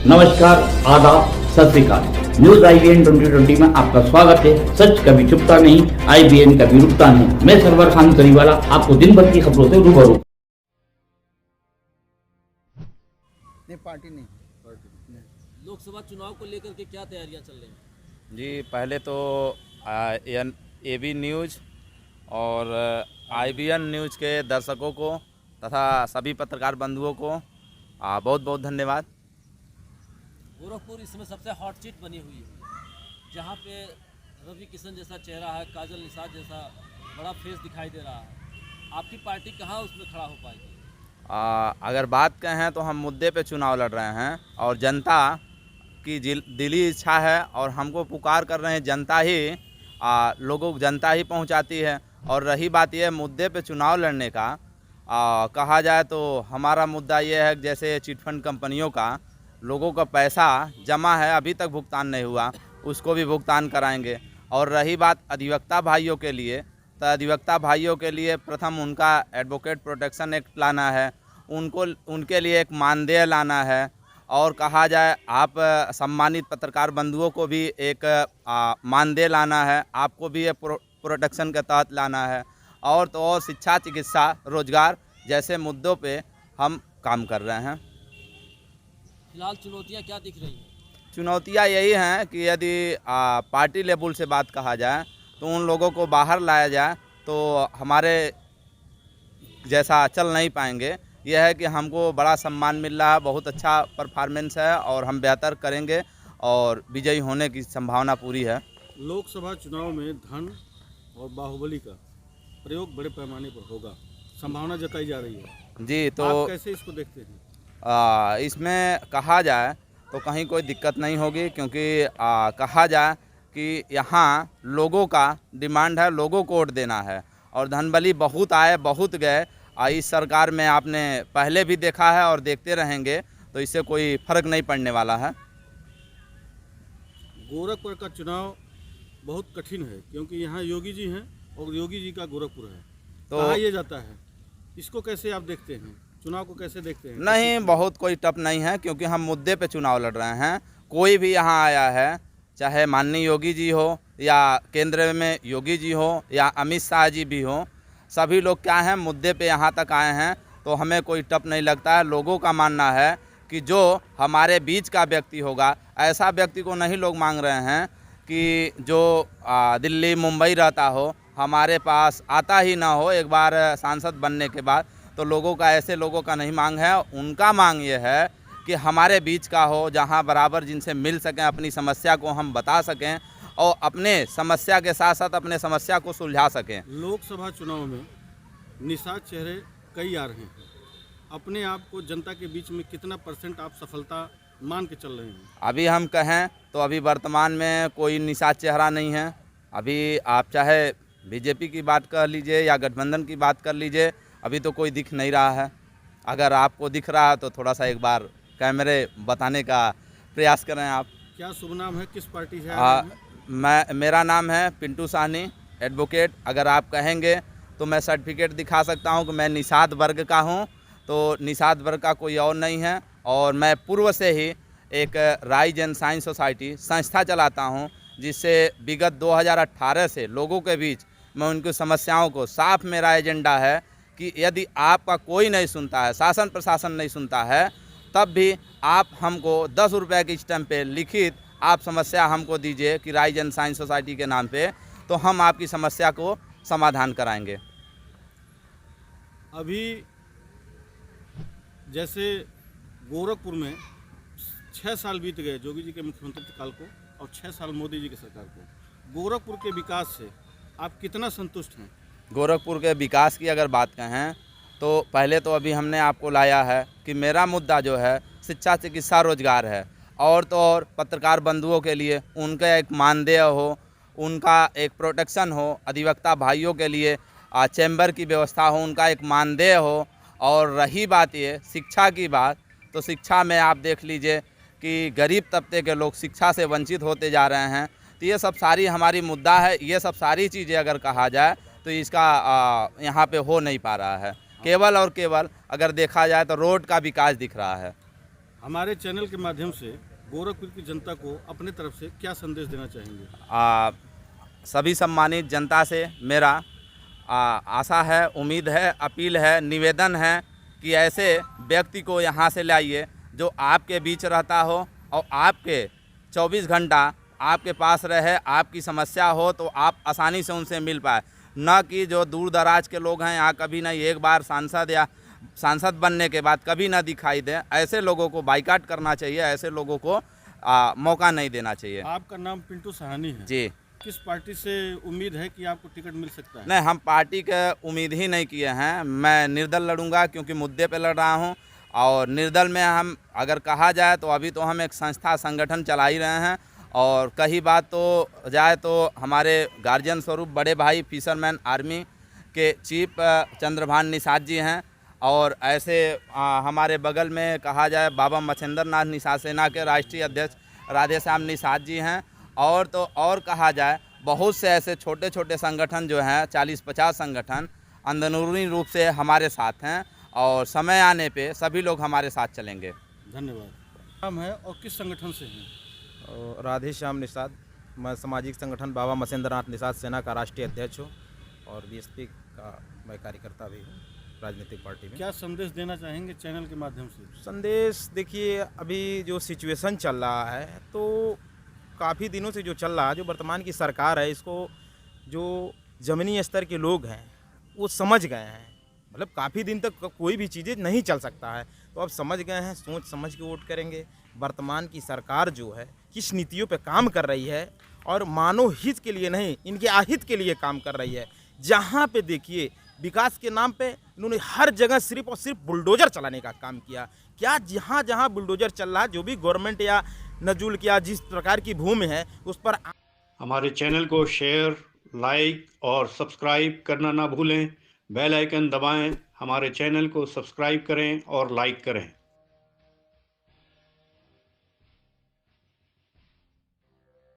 नमस्कार, आदाब, सत श्री अकाल। न्यूज IBN 2020 में आपका स्वागत है। सच कभी छुपता नहीं, IBN कभी रुकता नहीं। मैं सरवर खान करीवाला आपको दिन भर की खबरों से रूबरू। पार्टी नहीं। लोकसभा चुनाव को लेकर के क्या तैयारियां चल रही हैं? जी, पहले तो AB न्यूज़ और IBN न्यूज़ के दर्शकों को तथा सभी पत्रकार बंधुओं को बहुत बहुत धन्यवाद। गोरखपुर इस समय सबसे हॉट सीट बनी हुई है, जहां पे रवि किशन जैसा चेहरा है, काजल निषाद जैसा बड़ा फेस दिखाई दे रहा है। आपकी पार्टी कहां उसमें खड़ा हो पाएगी? अगर बात कहें तो हम मुद्दे पे चुनाव लड़ रहे हैं और जनता की दिली इच्छा है और हमको पुकार कर रहे हैं। जनता ही लोगों को जनता ही पहुंचाती है। और रही बात यह मुद्दे पे चुनाव लड़ने का, कहा जाए तो हमारा मुद्दा ये है कि जैसे चिटफंड कंपनियों का लोगों का पैसा जमा है, अभी तक भुगतान नहीं हुआ, उसको भी भुगतान कराएंगे। और रही बात अधिवक्ता भाइयों के लिए, तो अधिवक्ता भाइयों के लिए प्रथम उनका एडवोकेट प्रोटेक्शन एक्ट लाना है, उनके लिए एक मानदेय लाना है। और कहा जाए आप सम्मानित पत्रकार बंधुओं को भी एक मानदेय लाना है, आपको भी ये प्रोटेक्शन के तहत लाना है। और तो और शिक्षा, चिकित्सा, रोजगार जैसे मुद्दों पे हम काम कर रहे हैं। फिलहाल चुनौतियां क्या दिख रही हैं? चुनौतियां यही हैं कि यदि पार्टी लेवल से बात कहा जाए तो उन लोगों को बाहर लाया जाए तो हमारे जैसा चल नहीं पाएंगे। यह है कि हमको बड़ा सम्मान मिल रहा है, बहुत अच्छा परफॉर्मेंस है और हम बेहतर करेंगे और विजयी होने की संभावना पूरी है। लोकसभा चुनाव में धन और बाहुबली का प्रयोग बड़े पैमाने पर होगा, संभावना जताई जा रही है जी, तो आप कैसे इसको देखते हैं? इसमें कहा जाए तो कहीं कोई दिक्कत नहीं होगी, क्योंकि कहा जाए कि यहाँ लोगों का डिमांड है, लोगों को वोट देना है। और धनबली बहुत आए बहुत गए, इस सरकार में आपने पहले भी देखा है और देखते रहेंगे, तो इससे कोई फर्क नहीं पड़ने वाला है। गोरखपुर का चुनाव बहुत कठिन है, क्योंकि यहाँ योगी जी हैं और योगी जी का गोरखपुर है, तो कहा यह जाता है, इसको कैसे आप देखते हैं? चुनाव को कैसे देखते हैं? नहीं, बहुत कोई टफ नहीं है, क्योंकि हम मुद्दे पे चुनाव लड़ रहे हैं। कोई भी यहाँ आया है, चाहे माननीय योगी जी हो या केंद्र में योगी जी हो या अमित शाह जी भी हो, सभी लोग क्या हैं, मुद्दे पे यहाँ तक आए हैं, तो हमें कोई टफ नहीं लगता है। लोगों का मानना है कि जो हमारे बीच का व्यक्ति होगा, ऐसा व्यक्ति को नहीं लोग मांग रहे हैं कि जो दिल्ली मुंबई रहता हो, हमारे पास आता ही ना हो एक बार सांसद बनने के बाद। तो लोगों का, ऐसे लोगों का नहीं मांग है। उनका मांग ये है कि हमारे बीच का हो, जहां बराबर जिनसे मिल सकें, अपनी समस्या को हम बता सकें और अपने समस्या के साथ साथ अपने समस्या को सुलझा सकें। लोकसभा चुनाव में निषाद चेहरे कई आ रहे हैं, अपने आप को जनता के बीच में कितना % आप सफलता मान के चल रहे हैं? अभी हम कहें तो अभी वर्तमान में कोई निषाद चेहरा नहीं है। अभी आप चाहे BJP की बात कर लीजिए या गठबंधन की बात कर लीजिए, अभी तो कोई दिख नहीं रहा है। अगर आपको दिख रहा है तो थोड़ा सा एक बार कैमरे बताने का प्रयास करें आप। क्या शुभ नाम है, किस पार्टी से? मेरा नाम है पिंटू साहनी, एडवोकेट। अगर आप कहेंगे तो मैं सर्टिफिकेट दिखा सकता हूं कि मैं निषाद वर्ग का हूं, तो निषाद वर्ग का कोई और नहीं है। और मैं पूर्व से ही एक राइज एंड साइंस सोसाइटी संस्था चलाता हूं, जिससे विगत 2018 से लोगों के बीच मैं उनकी समस्याओं को, साफ मेरा एजेंडा है कि यदि आपका कोई नहीं सुनता है, शासन प्रशासन नहीं सुनता है, तब भी आप हमको 10 रुपये की स्टैम्प पे लिखित आप समस्या हमको दीजिए कि राइज एंड साइंस सोसाइटी के नाम पे, तो हम आपकी समस्या को समाधान कराएंगे। अभी जैसे गोरखपुर में 6 साल बीत गए योगी जी के मुख्यमंत्री काल को और 6 साल मोदी जी की सरकार को, गोरखपुर के विकास से आप कितना संतुष्ट हैं? गोरखपुर के विकास की अगर बात कहें तो पहले तो अभी हमने आपको लाया है कि मेरा मुद्दा जो है शिक्षा, चिकित्सा, रोजगार है। और तो और पत्रकार बंधुओं के लिए उनका एक मानदेय हो, उनका एक प्रोटेक्शन हो, अधिवक्ता भाइयों के लिए चैम्बर की व्यवस्था हो, उनका एक मानदेय हो। और रही बात ये शिक्षा की बात, तो शिक्षा में आप देख लीजिए कि गरीब तबके के लोग शिक्षा से वंचित होते जा रहे हैं। तो ये सब सारी हमारी मुद्दा है। ये सब सारी चीज़ें अगर कहा जाए तो इसका यहाँ पे हो नहीं पा रहा है। केवल और केवल अगर देखा जाए तो रोड का विकास दिख रहा है। हमारे चैनल के माध्यम से गोरखपुर की जनता को अपने तरफ से क्या संदेश देना चाहेंगे? सभी सम्मानित जनता से मेरा आशा है, उम्मीद है, अपील है, निवेदन है कि ऐसे व्यक्ति को यहाँ से लाइए जो आपके बीच रहता हो और आपके 24 घंटा आपके पास रहे, आपकी समस्या हो तो आप आसानी से उनसे मिल पाए, न कि जो दूर दराज के लोग हैं यहाँ कभी नहीं एक बार सांसद बनने के बाद कभी ना दिखाई दे। ऐसे लोगों को बाइकाट करना चाहिए, ऐसे लोगों को मौका नहीं देना चाहिए। आपका नाम पिंटू सहानी है जी। किस पार्टी से उम्मीद है कि आपको टिकट मिल सकता है? नहीं, हम पार्टी के उम्मीद ही नहीं किए हैं। मैं निर्दल लड़ूंगा क्योंकि मुद्दे पे लड़ रहा हूं। और निर्दल में हम अगर कहा जाए तो अभी तो हम एक संस्था संगठन चला ही रहे हैं। और कही बात तो जाए तो हमारे गार्जियन स्वरूप बड़े भाई फिशरमैन आर्मी के चीफ चंद्रभान निषाद जी हैं। और ऐसे हमारे बगल में कहा जाए बाबा मच्छिंद्र नाथ निषाद सेना के राष्ट्रीय अध्यक्ष राधेश्याम निषाद जी हैं। और तो और कहा जाए बहुत से ऐसे छोटे छोटे संगठन जो हैं 40-50 संगठन अंदरूनी रूप से हमारे साथ हैं और समय आने पे सभी लोग हमारे साथ चलेंगे। धन्यवाद। नाम है और किस संगठन से हैं? राधेश्याम निषाद, मैं सामाजिक संगठन बाबा मच्छिंद्र नाथ निषाद सेना का राष्ट्रीय अध्यक्ष हूँ और बीएसपी का मैं कार्यकर्ता भी हूँ राजनीतिक पार्टी में। क्या संदेश देना चाहेंगे चैनल के माध्यम से? संदेश देखिए, अभी जो सिचुएशन चल रहा है तो काफ़ी दिनों से जो चल रहा है, जो वर्तमान की सरकार है, इसको जो ज़मीनी स्तर के लोग हैं वो समझ गए हैं। मतलब काफ़ी दिन तक कोई भी चीज़ें नहीं चल सकता है, तो अब समझ गए हैं, सोच समझ के वोट करेंगे। वर्तमान की सरकार जो है किस नीतियों पे काम कर रही है और मानव हित के लिए नहीं, इनके अहित के लिए काम कर रही है। जहाँ पे देखिए विकास के नाम पे इन्होंने हर जगह सिर्फ और सिर्फ बुलडोजर चलाने का काम किया। क्या जहाँ जहाँ बुलडोजर चल रहा है, जो भी गवर्नमेंट या नजूल या जिस प्रकार की भूमि है उस पर हमारे चैनल को शेयर, लाइक और सब्सक्राइब करना ना भूलें। बेल आइकन दबाएं, हमारे चैनल को सब्सक्राइब करें और लाइक करें।